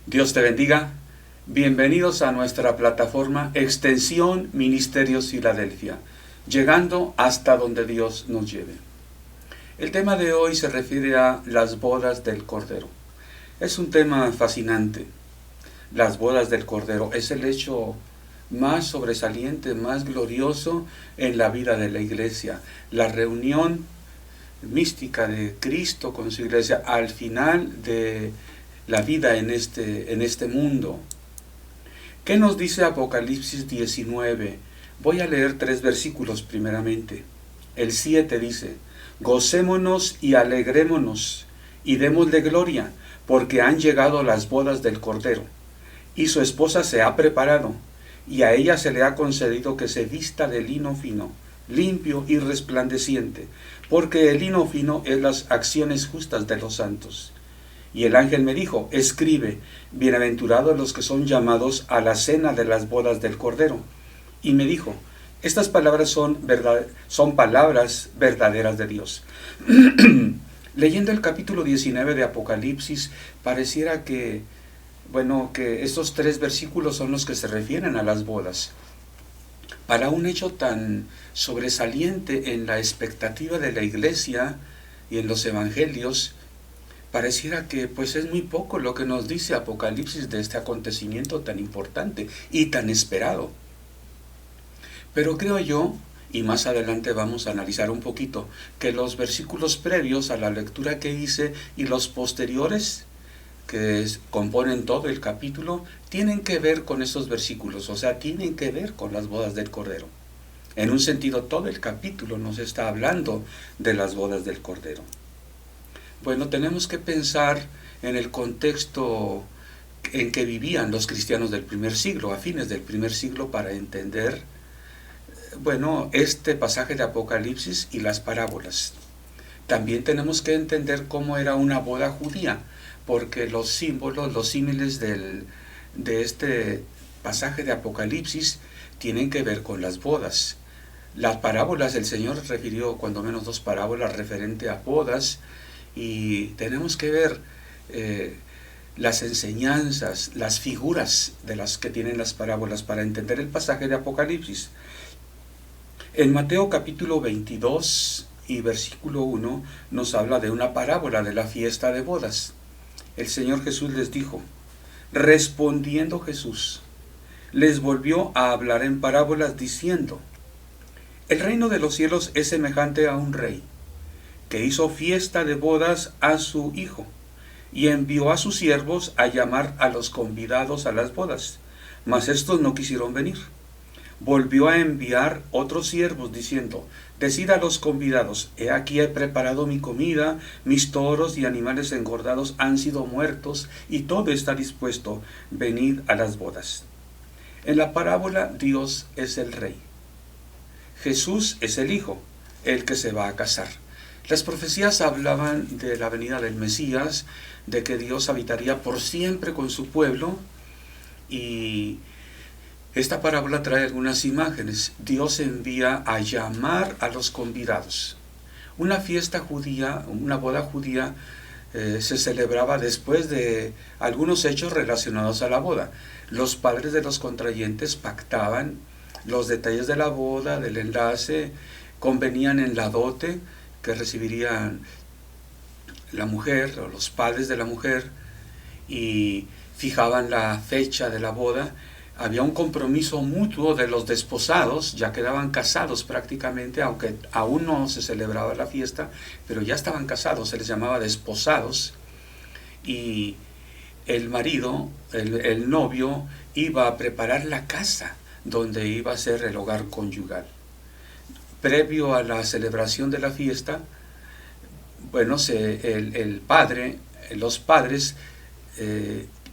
Dios te bendiga. Bienvenidos a nuestra plataforma Extensión Ministerios Filadelfia, llegando hasta donde Dios nos lleve. El tema de hoy se refiere a las bodas del Cordero. Es un tema fascinante. Las bodas del Cordero es el hecho más sobresaliente, más glorioso en la vida de la iglesia. La reunión mística de Cristo con su iglesia al final de la vida en este mundo. ¿Qué nos dice Apocalipsis 19? Voy a leer 3 versículos primeramente. El 7 dice: gocémonos y alegrémonos y démosle gloria, porque han llegado las bodas del Cordero, y su esposa se ha preparado, y a ella se le ha concedido que se vista de lino fino, limpio y resplandeciente, porque el lino fino es las acciones justas de los santos. Y el ángel me dijo: escribe, bienaventurados los que son llamados a la cena de las bodas del Cordero. Y me dijo: estas palabras son palabras verdaderas de Dios. Leyendo el capítulo 19 de Apocalipsis, pareciera que estos 3 versículos son los que se refieren a las bodas. Para un hecho tan sobresaliente en la expectativa de la iglesia y en los evangelios, pareciera que es muy poco lo que nos dice Apocalipsis de este acontecimiento tan importante y tan esperado. Pero creo yo, y más adelante vamos a analizar un poquito, que los versículos previos a la lectura que hice y los posteriores que componen todo el capítulo tienen que ver con esos versículos, o sea, tienen que ver con las bodas del Cordero. En un sentido, todo el capítulo nos está hablando de las bodas del Cordero. Bueno, tenemos que pensar en el contexto en que vivían los cristianos del primer siglo, a fines del primer siglo, para entender, este pasaje de Apocalipsis y las parábolas. También tenemos que entender cómo era una boda judía, porque los símbolos, los símiles de este pasaje de Apocalipsis tienen que ver con las bodas. Las parábolas, el Señor refirió cuando menos 2 parábolas referente a bodas, y tenemos que ver las enseñanzas, las figuras de las que tienen las parábolas para entender el pasaje de Apocalipsis. En Mateo capítulo 22 y versículo 1 nos habla de una parábola de la fiesta de bodas. El Señor Jesús les dijo: respondiendo Jesús, les volvió a hablar en parábolas diciendo: el reino de los cielos es semejante a un rey que hizo fiesta de bodas a su hijo, y envió a sus siervos a llamar a los convidados a las bodas, mas estos no quisieron venir. Volvió a enviar otros siervos diciendo: decid a los convidados: he aquí he preparado mi comida, mis toros y animales engordados han sido muertos, y todo está dispuesto, venid a las bodas. En la parábola, Dios es el rey, Jesús es el hijo, el que se va a casar. Las profecías hablaban de la venida del Mesías, de que Dios habitaría por siempre con su pueblo, y esta parábola trae algunas imágenes. Dios envía a llamar a los convidados. Una fiesta judía, una boda judía, se celebraba después de algunos hechos relacionados a la boda. Los padres de los contrayentes pactaban los detalles de la boda, del enlace, convenían en la dote que recibirían la mujer o los padres de la mujer, y fijaban la fecha de la boda. Había un compromiso mutuo de los desposados, ya quedaban casados prácticamente, aunque aún no se celebraba la fiesta, pero ya estaban casados, se les llamaba desposados, y el marido, el novio, iba a preparar la casa donde iba a ser el hogar conyugal. Previo a la celebración de la fiesta, los padres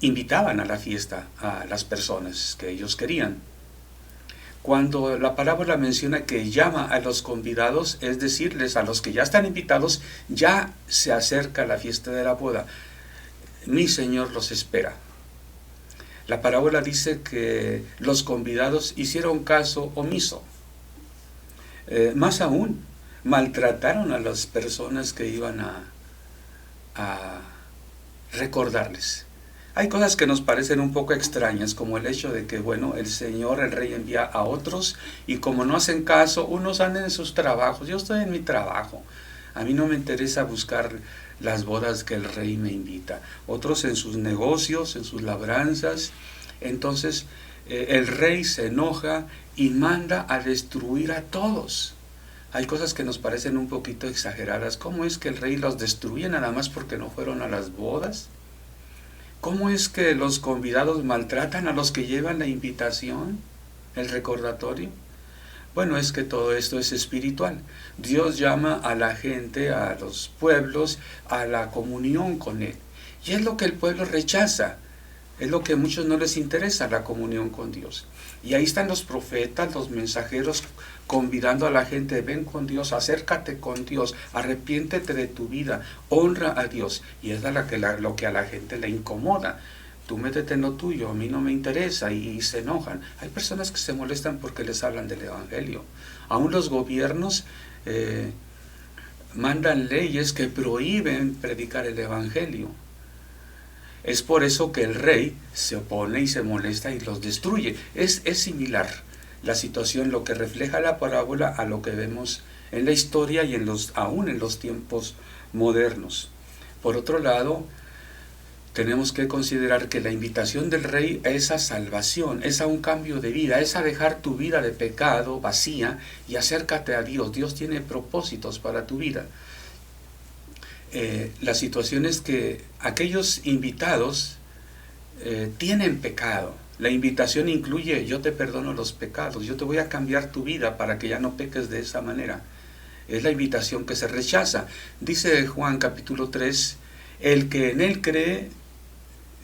invitaban a la fiesta a las personas que ellos querían. Cuando la parábola menciona que llama a los convidados, es decirles a los que ya están invitados: ya se acerca la fiesta de la boda, mi Señor los espera. La parábola dice que los convidados hicieron caso omiso. Más aún, maltrataron a las personas que iban a recordarles. Hay cosas que nos parecen un poco extrañas, como el hecho de que, bueno, el Señor, el Rey, envía a otros y como no hacen caso, unos andan en sus trabajos. Yo estoy en mi trabajo. A mí no me interesa buscar las bodas que el Rey me invita. Otros en sus negocios, en sus labranzas. Entonces, el Rey se enoja y manda a destruir a todos. Hay cosas que nos parecen un poquito exageradas. ¿Cómo es que el Rey los destruye nada más porque no fueron a las bodas? ¿Cómo es que los convidados maltratan a los que llevan la invitación, el recordatorio? Bueno, es que todo esto es espiritual. Dios llama a la gente, a los pueblos, a la comunión con Él. Y es lo que el pueblo rechaza. Es lo que a muchos no les interesa, la comunión con Dios. Y ahí están los profetas, los mensajeros, convidando a la gente: ven con Dios, acércate con Dios, arrepiéntete de tu vida, honra a Dios. Y es lo que a la gente le incomoda. Tú métete en lo tuyo, a mí no me interesa, y se enojan. Hay personas que se molestan porque les hablan del Evangelio. Aún los gobiernos mandan leyes que prohíben predicar el Evangelio. Es por eso que el Rey se opone y se molesta y los destruye. Es similar la situación, lo que refleja la parábola, a lo que vemos en la historia y aún en los tiempos modernos. Por otro lado, tenemos que considerar que la invitación del Rey es a salvación, es a un cambio de vida, es a dejar tu vida de pecado vacía y acércate a Dios. Dios tiene propósitos para tu vida. La situación es que aquellos invitados tienen pecado. La invitación incluye: yo te perdono los pecados, yo te voy a cambiar tu vida para que ya no peques de esa manera. Es la invitación que se rechaza. Dice Juan capítulo 3, el que en él cree,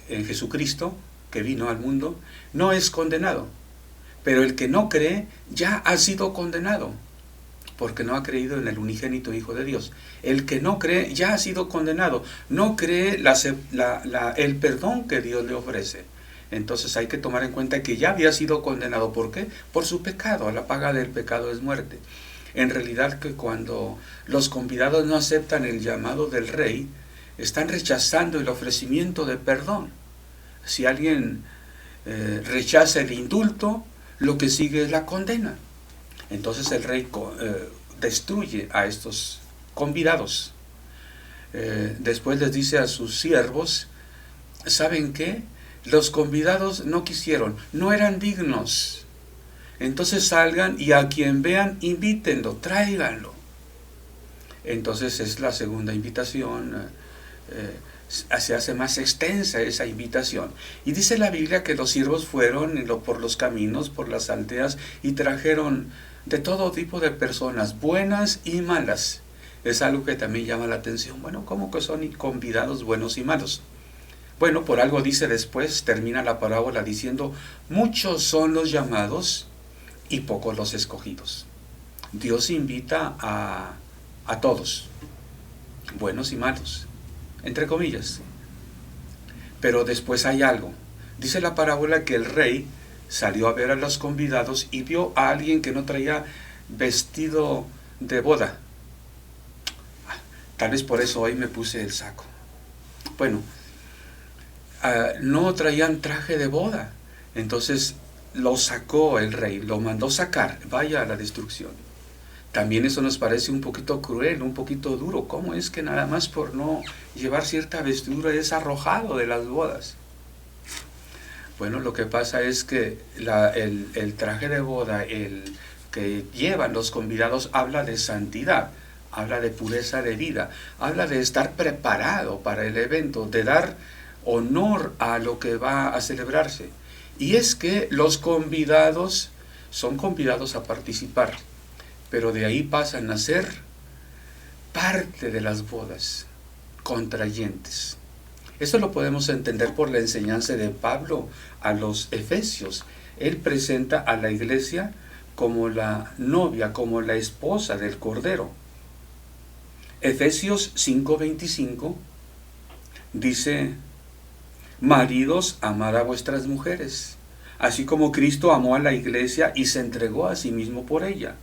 en Jesucristo, que vino al mundo, no es condenado. Pero el que no cree ya ha sido condenado, porque no ha creído en el unigénito Hijo de Dios. El que no cree ya ha sido condenado. No cree el perdón que Dios le ofrece. Entonces hay que tomar en cuenta que ya había sido condenado. ¿Por qué? Por su pecado. La paga del pecado es muerte. En realidad, que cuando los convidados no aceptan el llamado del Rey, están rechazando el ofrecimiento de perdón. Si alguien rechaza el indulto, lo que sigue es la condena. Entonces el Rey destruye a estos convidados. Después les dice a sus siervos: ¿saben qué? Los convidados no quisieron, no eran dignos. Entonces salgan y a quien vean, invítenlo, tráiganlo. Entonces es la segunda invitación. Se hace más extensa esa invitación. Y dice la Biblia que los siervos fueron por los caminos, por las aldeas, y trajeron de todo tipo de personas, buenas y malas. Es algo que también llama la atención. Bueno, ¿cómo que son convidados buenos y malos? Bueno, por algo dice después, termina la parábola diciendo: muchos son los llamados y pocos los escogidos. Dios invita a todos, buenos y malos, entre comillas. Pero después hay algo. Dice la parábola que el Rey salió a ver a los convidados y vio a alguien que no traía vestido de boda. Tal vez por eso hoy me puse el saco. Bueno, no traían traje de boda. Entonces lo sacó el Rey, lo mandó sacar, vaya a la destrucción. También eso nos parece un poquito cruel, un poquito duro. ¿Cómo es que nada más por no llevar cierta vestidura es arrojado de las bodas? Bueno, lo que pasa es que el traje de boda, el que llevan los convidados, habla de santidad, habla de pureza de vida, habla de estar preparado para el evento, de dar honor a lo que va a celebrarse. Y es que los convidados son convidados a participar, pero de ahí pasan a ser parte de las bodas, contrayentes. Esto lo podemos entender por la enseñanza de Pablo a los Efesios. Él presenta a la iglesia como la novia, como la esposa del Cordero. Efesios 5:25 dice: maridos, amad a vuestras mujeres, así como Cristo amó a la iglesia y se entregó a sí mismo por ella,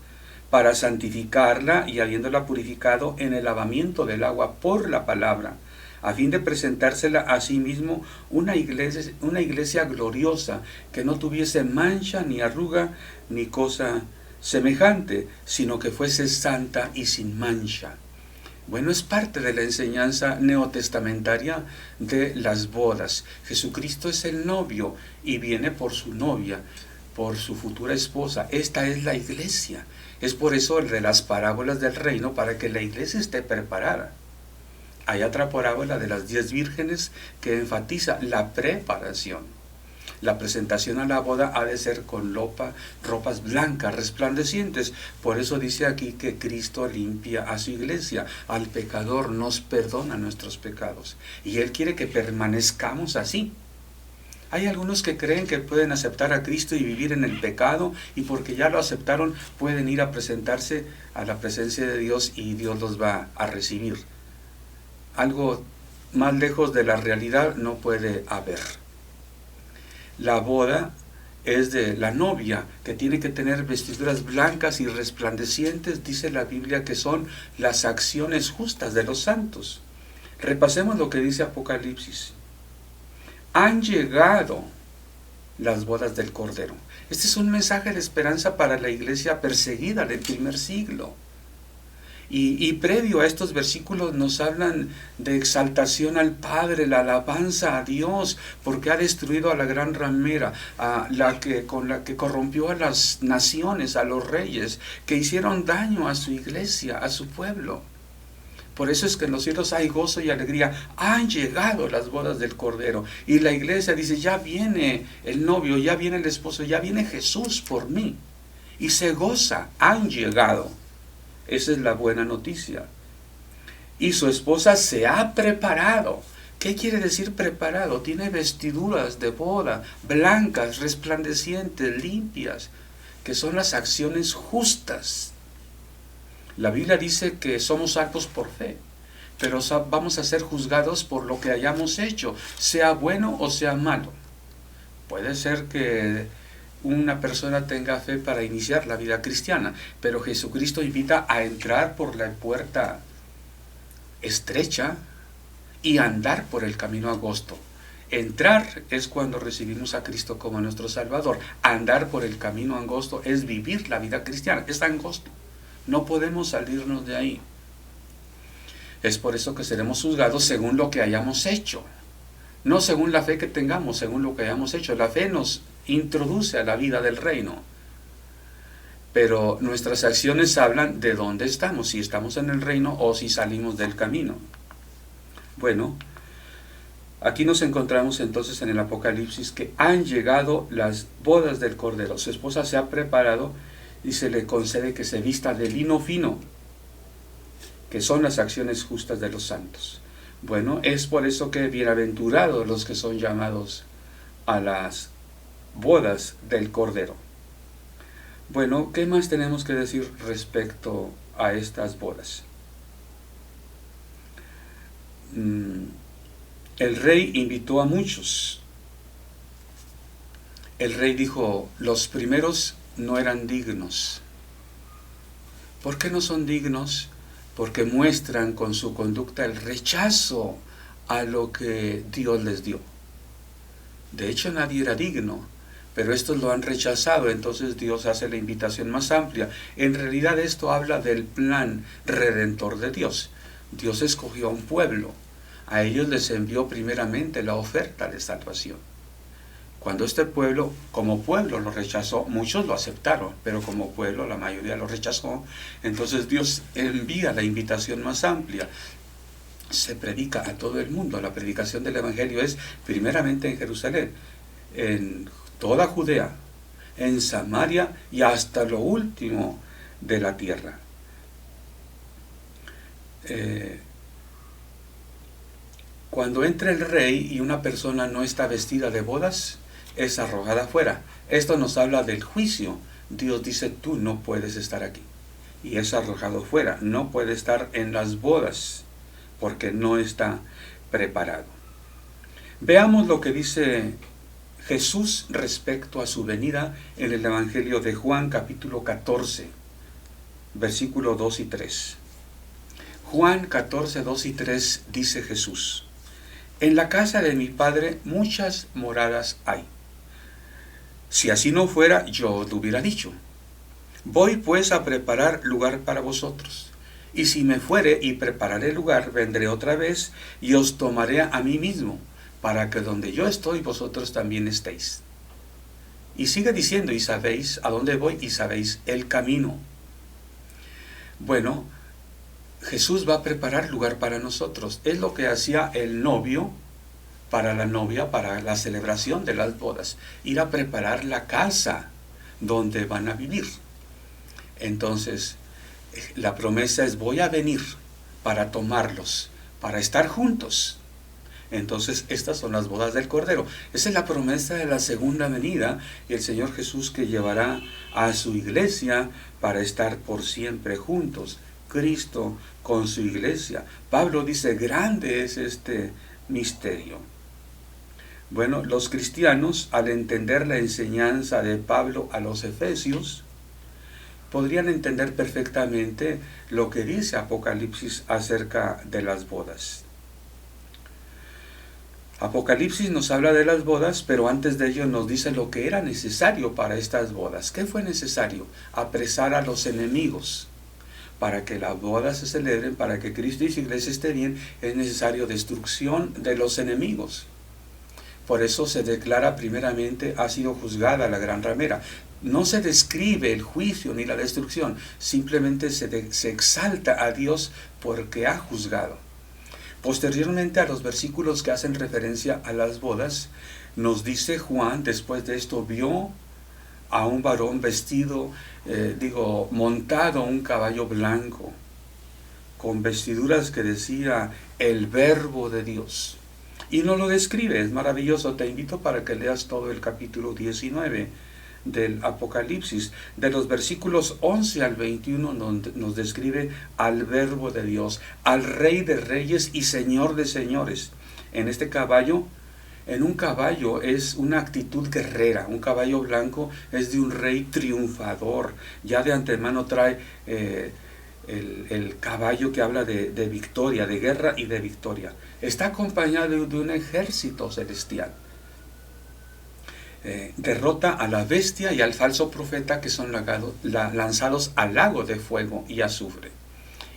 para santificarla y habiéndola purificado en el lavamiento del agua por la palabra, a fin de presentársela a sí mismo una iglesia gloriosa, que no tuviese mancha, ni arruga, ni cosa semejante, sino que fuese santa y sin mancha. Bueno, es parte de la enseñanza neotestamentaria de las bodas. Jesucristo es el novio y viene por su novia, por su futura esposa. Esta es la iglesia. Es por eso el de las parábolas del reino, para que la iglesia esté preparada. Hay otra parábola de las 10 vírgenes que enfatiza la preparación. La presentación a la boda ha de ser con ropas blancas, resplandecientes. Por eso dice aquí que Cristo limpia a su iglesia. Al pecador nos perdona nuestros pecados. Y Él quiere que permanezcamos así. Hay algunos que creen que pueden aceptar a Cristo y vivir en el pecado, y porque ya lo aceptaron pueden ir a presentarse a la presencia de Dios y Dios los va a recibir. Algo más lejos de la realidad no puede haber. La boda es de la novia, que tiene que tener vestiduras blancas y resplandecientes. Dice la Biblia que son las acciones justas de los santos. Repasemos lo que dice Apocalipsis. Han llegado las bodas del Cordero. Este es un mensaje de esperanza para la iglesia perseguida del primer siglo. Y previo a estos versículos nos hablan de exaltación al Padre, la alabanza a Dios, porque ha destruido a la gran ramera, con la que corrompió a las naciones, a los reyes, que hicieron daño a su iglesia, a su pueblo. Por eso es que en los cielos hay gozo y alegría. Han llegado las bodas del Cordero. Y la iglesia dice, ya viene el novio, ya viene el esposo, ya viene Jesús por mí. Y se goza, han llegado. Esa es la buena noticia. Y su esposa se ha preparado. ¿Qué quiere decir preparado? Tiene vestiduras de boda, blancas, resplandecientes, limpias, que son las acciones justas. La Biblia dice que somos salvos por fe, pero vamos a ser juzgados por lo que hayamos hecho, sea bueno o sea malo. Puede ser que una persona tenga fe para iniciar la vida cristiana, pero Jesucristo invita a entrar por la puerta estrecha y andar por el camino angosto. Entrar es cuando recibimos a Cristo como nuestro Salvador. Andar por el camino angosto es vivir la vida cristiana. Es angosto. No podemos salirnos de ahí. Es por eso que seremos juzgados según lo que hayamos hecho. No según la fe que tengamos, según lo que hayamos hecho. La fe nos introduce a la vida del reino. Pero nuestras acciones hablan de dónde estamos, si estamos en el reino o si salimos del camino. Bueno, aquí nos encontramos entonces en el Apocalipsis que han llegado las bodas del Cordero. Su esposa se ha preparado y se le concede que se vista de lino fino, que son las acciones justas de los santos. Bueno, es por eso que bienaventurados los que son llamados a las bodas del Cordero. Bueno, ¿qué más tenemos que decir respecto a estas bodas? El rey invitó a muchos. El rey dijo, los primeros no eran dignos. ¿Por qué no son dignos? Porque muestran con su conducta el rechazo a lo que Dios les dio. De hecho, nadie era digno, pero estos lo han rechazado, entonces Dios hace la invitación más amplia. En realidad esto habla del plan redentor de Dios. Dios escogió a un pueblo, a ellos les envió primeramente la oferta de salvación. Cuando este pueblo, como pueblo, lo rechazó, muchos lo aceptaron, pero como pueblo la mayoría lo rechazó, entonces Dios envía la invitación más amplia. Se predica a todo el mundo. La predicación del Evangelio es primeramente en Jerusalén, en toda Judea, en Samaria y hasta lo último de la tierra. Cuando entra el rey y una persona no está vestida de bodas, es arrojada afuera. Esto nos habla del juicio. Dios dice, tú no puedes estar aquí. Y es arrojado fuera. No puede estar en las bodas porque no está preparado. Veamos lo que dice Jesús respecto a su venida en el Evangelio de Juan, capítulo 14, versículo 2 y 3. Juan 14, 2 y 3 dice Jesús: En la casa de mi Padre muchas moradas hay. Si así no fuera, yo os lo hubiera dicho. Voy pues a preparar lugar para vosotros. Y si me fuere y prepararé lugar, vendré otra vez y os tomaré a mí mismo, para que donde yo estoy, vosotros también estéis. Y sigue diciendo, y sabéis a dónde voy, y sabéis el camino. Bueno, Jesús va a preparar lugar para nosotros. Es lo que hacía el novio para la novia, para la celebración de las bodas. Ir a preparar la casa donde van a vivir. Entonces, la promesa es: voy a venir para tomarlos, para estar juntos. Entonces, estas son las bodas del Cordero. Esa es la promesa de la segunda venida y el Señor Jesús, que llevará a su iglesia para estar por siempre juntos. Cristo con su iglesia. Pablo dice: grande es este misterio. Bueno, los cristianos, al entender la enseñanza de Pablo a los efesios, podrían entender perfectamente lo que dice Apocalipsis acerca de las bodas. Apocalipsis nos habla de las bodas, pero antes de ello nos dice lo que era necesario para estas bodas. ¿Qué fue necesario? Apresar a los enemigos. Para que las bodas se celebren, para que Cristo y su iglesia esté bien, es necesario destrucción de los enemigos. Por eso se declara primeramente: ha sido juzgada la gran ramera. No se describe el juicio ni la destrucción, simplemente se exalta a Dios porque ha juzgado. Posteriormente, a los versículos que hacen referencia a las bodas, nos dice Juan: después de esto vio a un varón vestido, montado en un caballo blanco, con vestiduras que decía el Verbo de Dios. Y no lo describe, es maravilloso. Te invito para que leas todo el capítulo 19 del Apocalipsis. De los versículos 11 al 21 nos describe al Verbo de Dios, al Rey de Reyes y Señor de Señores. En este caballo, en un caballo es una actitud guerrera. Un caballo blanco es de un rey triunfador. Ya de antemano trae el caballo que habla de victoria, de guerra y de victoria. Está acompañado de un ejército celestial. Derrota a la bestia y al falso profeta, que son lanzados al lago de fuego y azufre.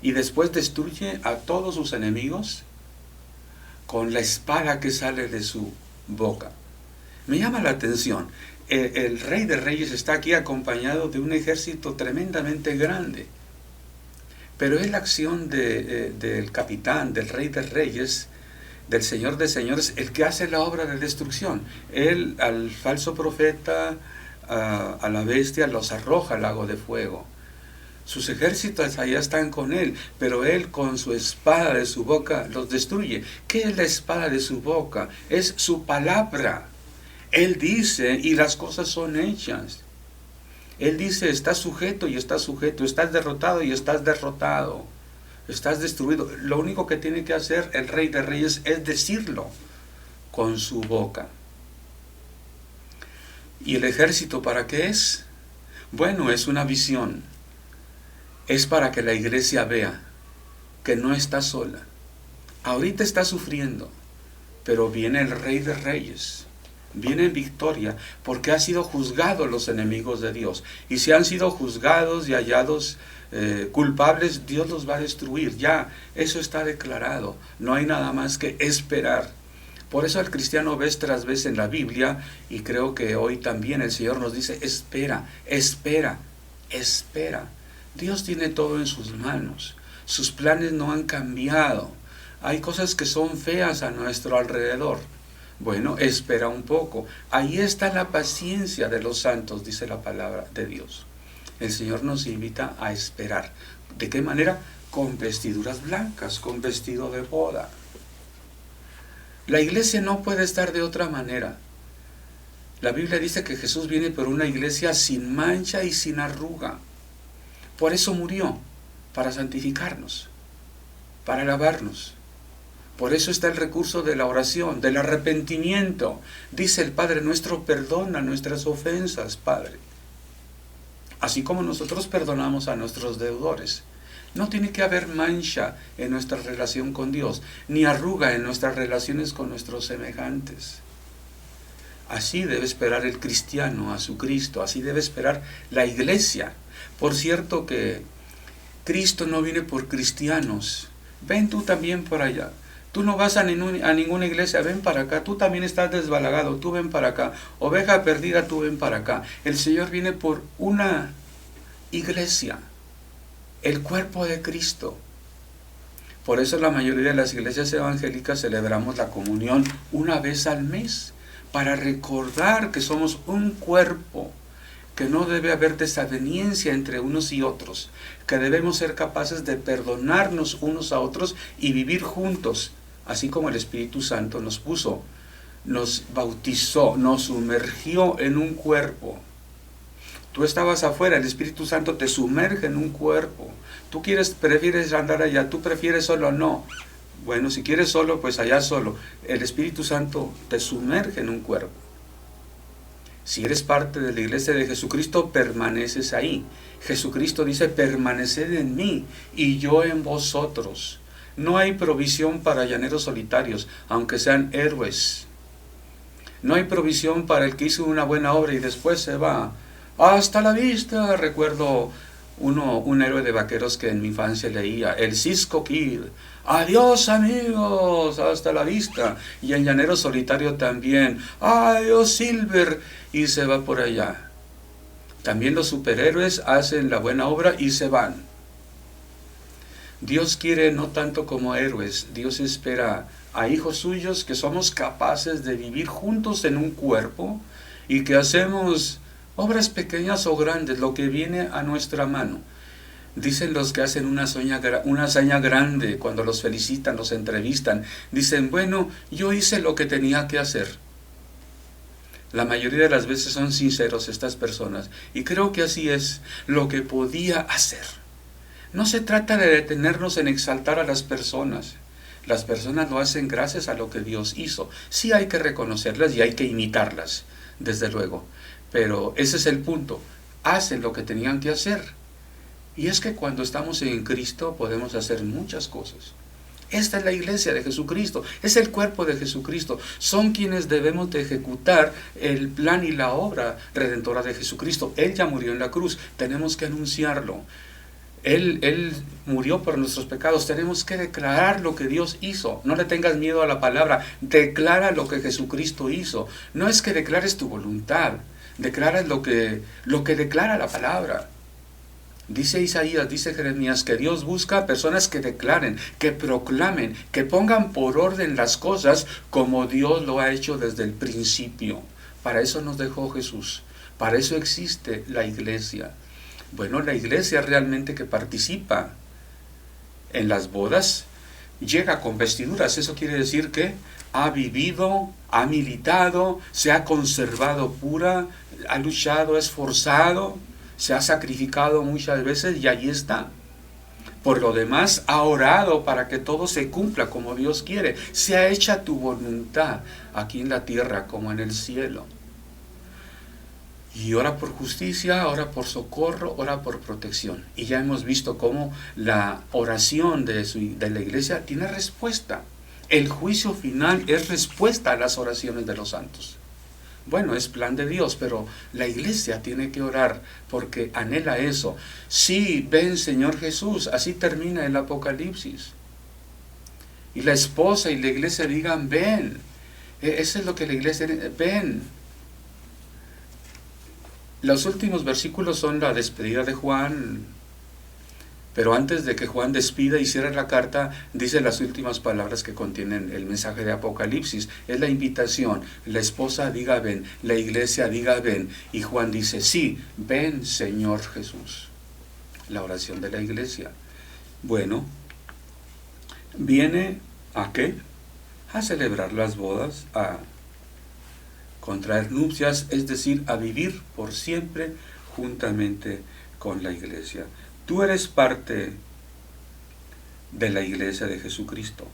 Y después destruye a todos sus enemigos con la espada que sale de su boca. Me llama la atención, el Rey de Reyes está aquí acompañado de un ejército tremendamente grande. Pero es la acción del capitán, del Rey de Reyes, del Señor de Señores, el que hace la obra de destrucción. Él al falso profeta, a la bestia, los arroja al lago de fuego. Sus ejércitos allá están con él, pero él con su espada de su boca los destruye. ¿Qué es la espada de su boca? Es su palabra. Él dice y las cosas son hechas. Él dice: estás sujeto y estás sujeto, estás derrotado y estás derrotado, estás destruido. Lo único que tiene que hacer el Rey de Reyes es decirlo con su boca. ¿Y el ejército para qué es? Bueno, es una visión. Es para que la iglesia vea que no está sola. Ahorita está sufriendo, pero viene el Rey de Reyes. Viene en victoria porque ha sido juzgado los enemigos de Dios. Y si han sido juzgados y hallados culpables, Dios los va a destruir. Ya, eso está declarado. No hay nada más que esperar. Por eso el cristiano vez tras vez en la Biblia, y creo que hoy también el Señor nos dice: espera, espera, espera. Dios tiene todo en sus manos. Sus planes no han cambiado. Hay cosas que son feas a nuestro alrededor. Bueno, espera un poco. Ahí está la paciencia de los santos, dice la palabra de Dios. El Señor nos invita a esperar. ¿De qué manera? Con vestiduras blancas, con vestido de boda. La iglesia no puede estar de otra manera. La Biblia dice que Jesús viene por una iglesia sin mancha y sin arruga. Por eso murió, para santificarnos, para lavarnos. Por eso está el recurso de la oración, del arrepentimiento. Dice el Padre nuestro: perdona nuestras ofensas, Padre. Así como nosotros perdonamos a nuestros deudores. No tiene que haber mancha en nuestra relación con Dios, ni arruga en nuestras relaciones con nuestros semejantes. Así debe esperar el cristiano a su Cristo, así debe esperar la iglesia. Por cierto que Cristo no viene por cristianos. Ven tú también por allá. Tú no vas a ninguna iglesia, ven para acá. Tú también estás desbalagado, tú ven para acá. Oveja perdida, tú ven para acá. El Señor viene por una iglesia, el cuerpo de Cristo. Por eso la mayoría de las iglesias evangélicas celebramos la comunión una vez al mes, para recordar que somos un cuerpo, que no debe haber desaveniencia entre unos y otros, que debemos ser capaces de perdonarnos unos a otros y vivir juntos, así como el Espíritu Santo nos puso, nos bautizó, nos sumergió en un cuerpo. Tú estabas afuera, el Espíritu Santo te sumerge en un cuerpo. Tú prefieres andar allá, tú prefieres solo, no. Bueno, si quieres solo, pues allá solo. El Espíritu Santo te sumerge en un cuerpo. Si eres parte de la iglesia de Jesucristo, permaneces ahí. Jesucristo dice, permaneced en mí y yo en vosotros. No hay provisión para llaneros solitarios, aunque sean héroes. No hay provisión para el que hizo una buena obra y después se va. Hasta la vista. Recuerdo un héroe de vaqueros que en mi infancia leía, el Cisco Kid. Adiós amigos, hasta la vista. Y el llanero solitario también, adiós Silver, y se va por allá. También los superhéroes hacen la buena obra y se van. Dios quiere no tanto como héroes, Dios espera a hijos suyos que somos capaces de vivir juntos en un cuerpo y que hacemos obras pequeñas o grandes, lo que viene a nuestra mano. Dicen los que hacen una hazaña grande cuando los felicitan, los entrevistan. Dicen, bueno, yo hice lo que tenía que hacer. La mayoría de las veces son sinceros estas personas. Y creo que así es lo que podía hacer. No se trata de detenernos en exaltar a las personas. Las personas lo hacen gracias a lo que Dios hizo. Sí hay que reconocerlas y hay que imitarlas, desde luego. Pero ese es el punto. Hacen lo que tenían que hacer. Y es que cuando estamos en Cristo podemos hacer muchas cosas. Esta es la iglesia de Jesucristo, es el cuerpo de Jesucristo. Son quienes debemos de ejecutar el plan y la obra redentora de Jesucristo. Él ya murió en la cruz, tenemos que anunciarlo. Él murió por nuestros pecados, tenemos que declarar lo que Dios hizo. No le tengas miedo a la palabra, declara lo que Jesucristo hizo. No es que declares tu voluntad, declaras lo que declara la palabra. Dice Isaías, dice Jeremías, que Dios busca personas que declaren, que proclamen, que pongan por orden las cosas como Dios lo ha hecho desde el principio. Para eso nos dejó Jesús, para eso existe la iglesia. Bueno, la iglesia realmente que participa en las bodas llega con vestiduras. Eso quiere decir que ha vivido, ha militado, se ha conservado pura, ha luchado, esforzado, se ha sacrificado muchas veces y allí está. Por lo demás, ha orado para que todo se cumpla como Dios quiere. Sea hecha tu voluntad aquí en la tierra como en el cielo. Y ora por justicia, ora por socorro, ora por protección. Y ya hemos visto cómo la oración de la iglesia tiene respuesta. El juicio final es respuesta a las oraciones de los santos. Bueno, es plan de Dios, pero la iglesia tiene que orar porque anhela eso. Sí, ven Señor Jesús, así termina el Apocalipsis. Y la esposa y la iglesia digan, ven. Eso es lo que la iglesia dice, ven. Los últimos versículos son la despedida de Juan, pero antes de que Juan despida y cierre la carta, dice las últimas palabras que contienen el mensaje de Apocalipsis. Es la invitación. La esposa diga ven, la iglesia diga ven. Y Juan dice, sí, ven Señor Jesús. La oración de la iglesia. Bueno, viene ¿a qué? A celebrar las bodas, a contraer nupcias, es decir, a vivir por siempre juntamente con la iglesia. Tú eres parte de la iglesia de Jesucristo.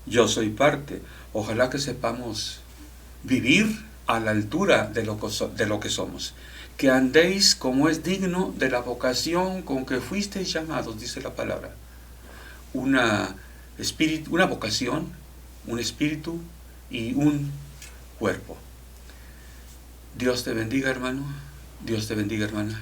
Yo soy parte. Ojalá que sepamos vivir a la altura de lo que somos. Que andéis como es digno de la vocación con que fuisteis llamados, dice la palabra. una vocación, un espíritu y un cuerpo. Dios te bendiga, hermano. Dios te bendiga, hermana.